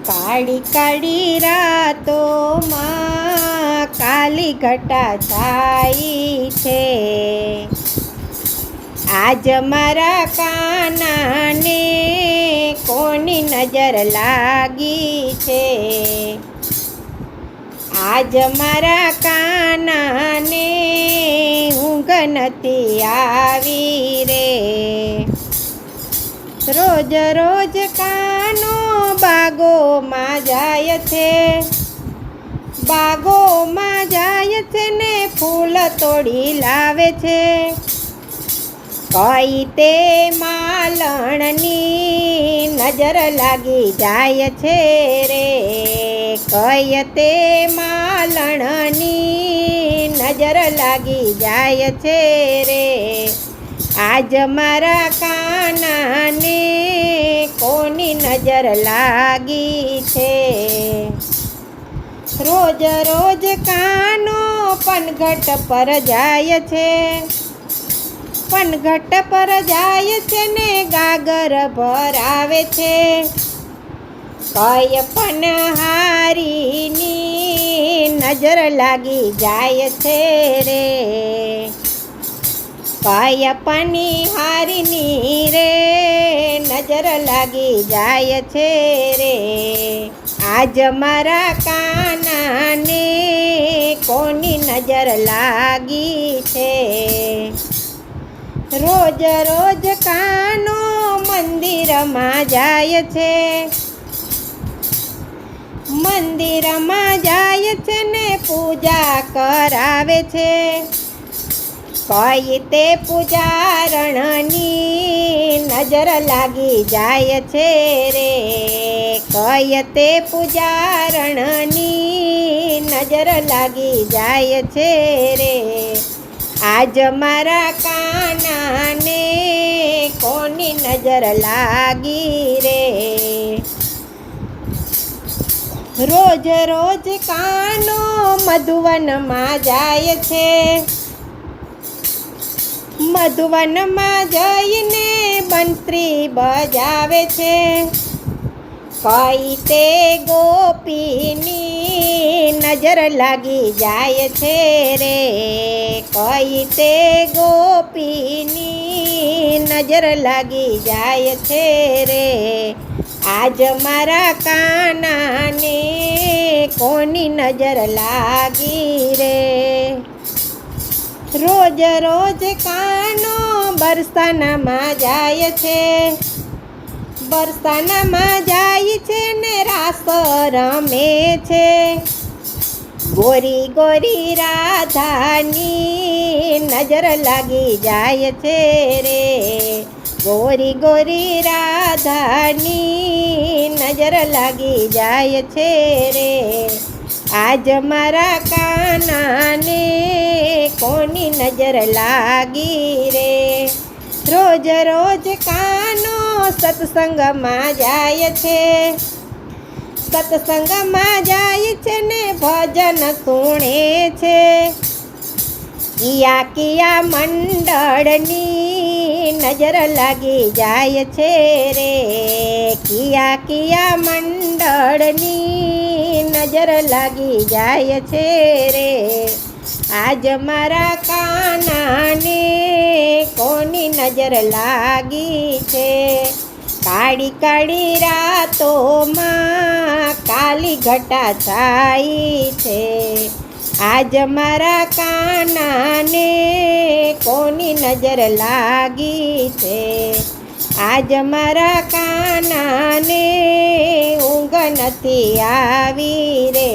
કાળી કાળી રાતોમાં કાલી ઘટા છાઈ છે। આજ મારા કાનાને કોની નજર લાગી છે। આજ મારા કાનાને ઊંઘ નથી આવી રે। રોજ રોજ કાનો બાગોમાં જાય છે, બાગોમાં જાય છે ને ફૂલ તોડી લાવે છે। કઈ તે માલણની નજર લાગી જાય છે રે। કઈ તે માલણની નજર લાગી જાય છે રે। આજ મારા કાનાને કોની નજર લાગી છે। રોજ રોજ કાનો પનઘટ પર જાય છે, પનઘટ પર જાય છે ને ગાગર ભરાવે છે। કઈ પનહારીની નજર લાગી જાય છે રે। કઈ પનિહારીની રે નજર લાગી જાય છે રે। આજ મારા કાનાને કોની નજર લાગી છે। રોજ રોજ કાનો મંદિરમાં જાય છે, મંદિરમાં જાય છે ને પૂજા કરાવે છે। કઈ તે પૂજારણની નજર લાગી જાય છે રે। કઈ તે પૂજારણની નજર લાગી જાય છે રે। આજ મારા કાનાને કોની નજર લાગી રે। રોજ રોજ કાનો મધુવનમાં જાય છે, મધુવનમાં જઈને બંત્રી બજાવે છે। કઈ તે ગોપીની નજર લાગી જાય છે રે। કઈ તે ગોપીની નજર લાગી જાય છે રે। આજ મારા કાનાને કોની નજર લાગી રે। રોજ રોજ કાનો બરસાનામાં જાય છે, બરસાનામાં જાય છે ને રાસ રમે છે। ગોરી ગોરી રાધાની નજર લાગી જાય છે રે। ગોરી ગોરી રાધાની નજર લાગી જાય છે રે। આજ મારા કાનાને કોની નજર લાગી રે। રોજ રોજ કાનો સત્સંગમાં જાય છે, સત્સંગમાં જાય છે ને ભજન સુણે છે। કિયા કિયા મંડળની નજર લાગી જાય છે રે। કિયા કિયા મંડળની નજર લાગી જાય છે રે। આજ મારા કાનાને કોની નજર લાગી છે। કાળી કાળી રાતોમાં કાલી ઘટા છાઈ છે। આજ મારા કાનાને કોની નજર લાગી છે। આજ મારા કાનાને ઊંઘ નથી આવી રે।